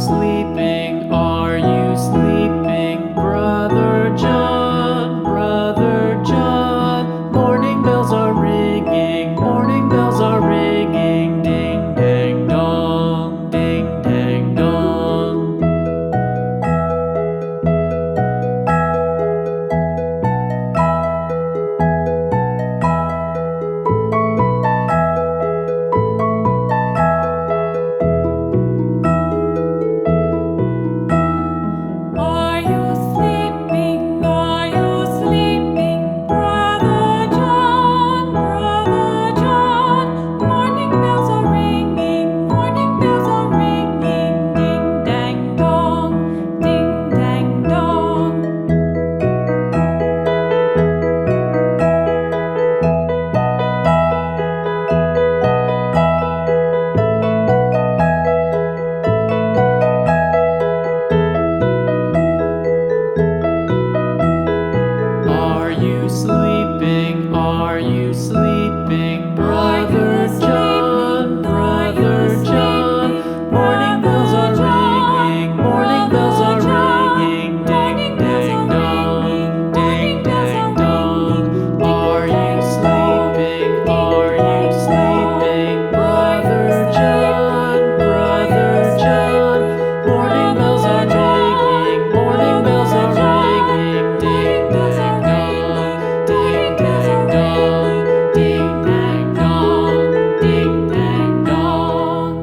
sleeping? Are you sleeping? Brother John, Brother John. Morning bells are ringing, morning bells are ringing. Ding dang dong, ding dang dong. Are you sleeping? Are you sleeping? Brother John, Brother John. Morning bells are ringing, morning bells are ringing. Ding dang dong, ding dang dong. Are you sleeping? Are you sleeping? Brother John, Brother John. Morning bells are ringing, morning bells are ringing. Ding dang dong, ding dang dong. Are you sleeping? Are you sleeping? Brother John, Brother John. Morning bells are ringing, morning bells are ringing. Ding dang dong, ding dang dong, ding dang dong, ding dang dong.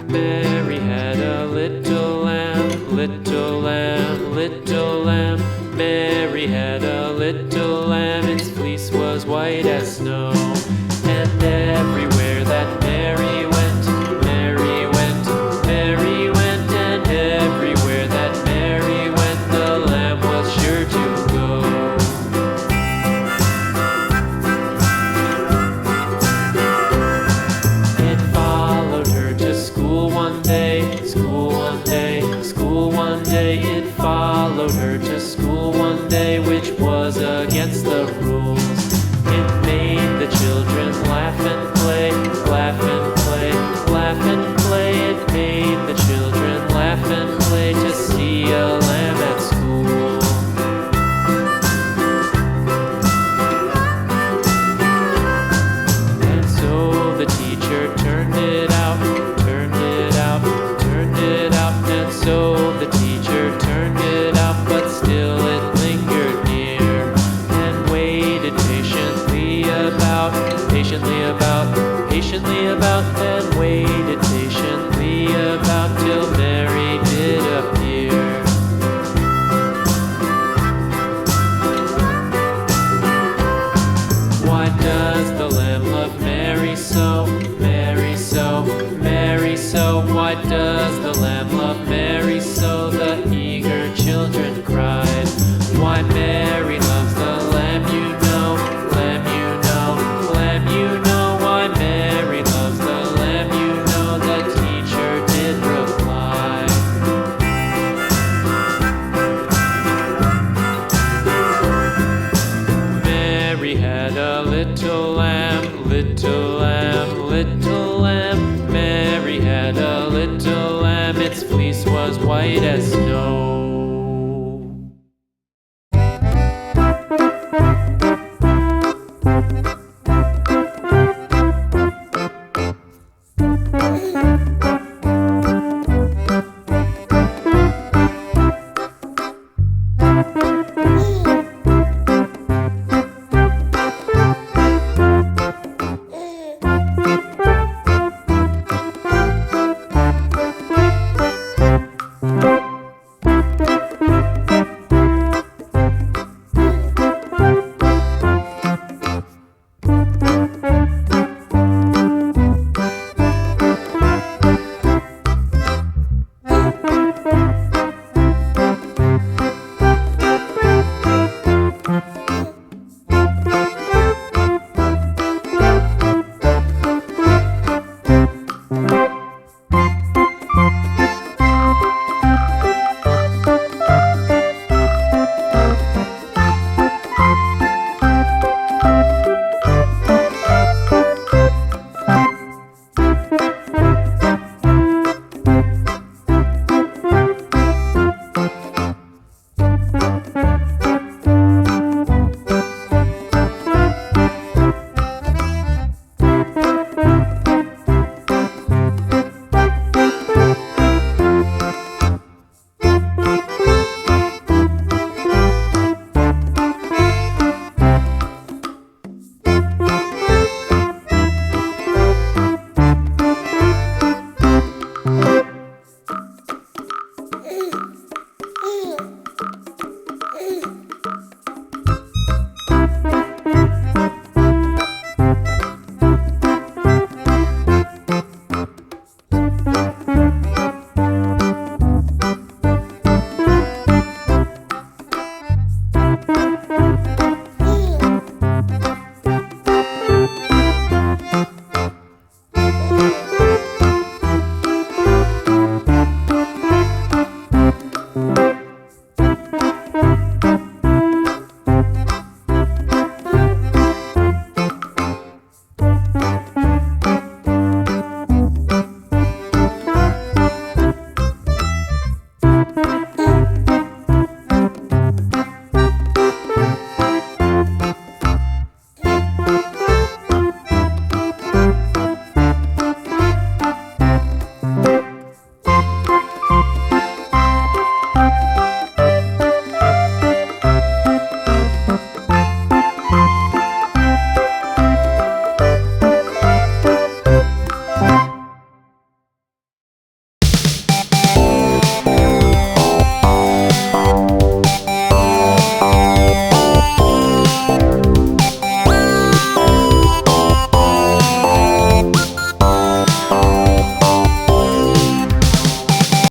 Mary had a little lamb, little lamb, little lamb. Mary had a little lamb, its fleece was white as snow. And everywhere that Mary went, Mary went, Mary went. And everywhere that Mary went, the lamb was sure to go. It followed her to school one day, school one day, school one day. It followed her to school one day, which was against the rules. It made the children laugh and play, laugh and play, laugh and play. It made the children laugh and play to see a lamb at school. why Mary loves the lamb, you know. Lamb, you know. Lamb, you know why Mary loves the lamb, you know. The teacher did reply. Mary had a little lamb, little lamb, little lamb. Mary had a little lamb, its fleece was white as snow.